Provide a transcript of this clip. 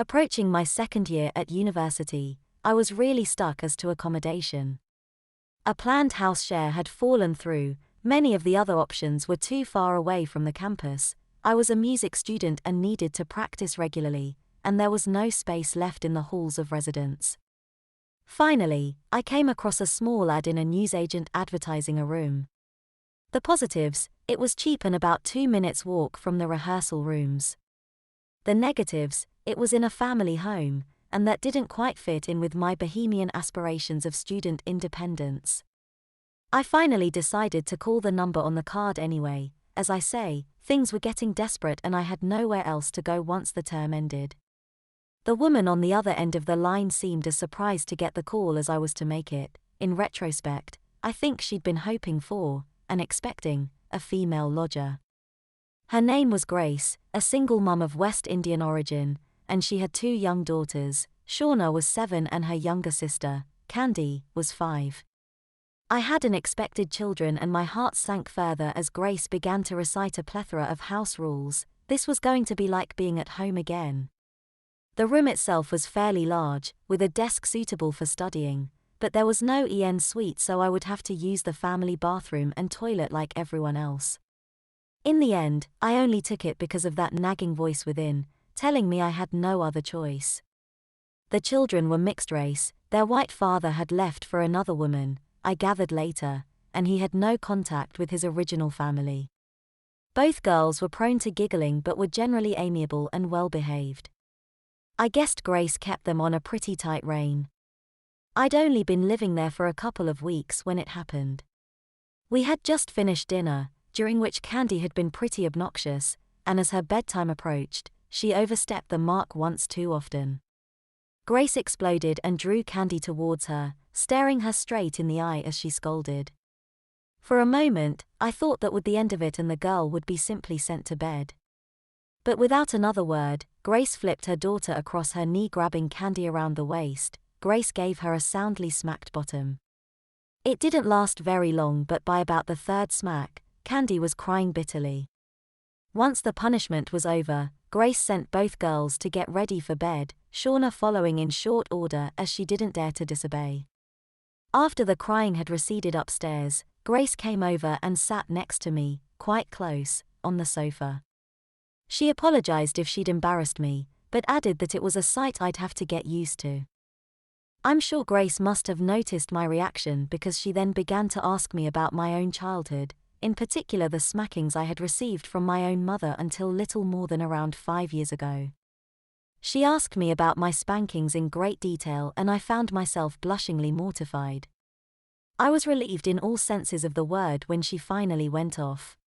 Approaching my second year at university, I was really stuck as to accommodation. A planned house share had fallen through, many of the other options were too far away from the campus. I was a music student and needed to practice regularly, and there was no space left in the halls of residence. Finally, I came across a small ad in a newsagent advertising a room. The positives: it was cheap and about 2 minutes walk from the rehearsal rooms. The negatives: it was in a family home, and that didn't quite fit in with my bohemian aspirations of student independence. I finally decided to call the number on the card anyway. As I say, things were getting desperate and I had nowhere else to go once the term ended. The woman on the other end of the line seemed as surprised to get the call as I was to make it. In retrospect, I think she'd been hoping for, and expecting, a female lodger. Her name was Grace, a single mum of West Indian origin, and she had 2 young daughters. Shauna was 7 and her younger sister, Candy, was 5. I hadn't expected children and my heart sank further as Grace began to recite a plethora of house rules. This was going to be like being at home again. The room itself was fairly large, with a desk suitable for studying, but there was no en suite, so I would have to use the family bathroom and toilet like everyone else. In the end, I only took it because of that nagging voice within, telling me I had no other choice. The children were mixed race. Their white father had left for another woman, I gathered later, and he had no contact with his original family. Both girls were prone to giggling but were generally amiable and well-behaved. I guessed Grace kept them on a pretty tight rein. I'd only been living there for a couple of weeks when it happened. We had just finished dinner, during which Candy had been pretty obnoxious, and as her bedtime approached, she overstepped the mark once too often. Grace exploded and drew Candy towards her, staring her straight in the eye as she scolded. For a moment, I thought that would the end of it and the girl would be simply sent to bed. But without another word, Grace flipped her daughter across her knee, grabbing Candy around the waist. Grace gave her a soundly smacked bottom. It didn't last very long, but by about the 3rd smack, Candy was crying bitterly. Once the punishment was over, Grace sent both girls to get ready for bed, Shauna following in short order as she didn't dare to disobey. After the crying had receded upstairs, Grace came over and sat next to me, quite close, on the sofa. She apologized if she'd embarrassed me, but added that it was a sight I'd have to get used to. I'm sure Grace must have noticed my reaction because she then began to ask me about my own childhood, in particular the smackings I had received from my own mother until little more than around 5 years ago. She asked me about my spankings in great detail and I found myself blushingly mortified. I was relieved in all senses of the word when she finally went off.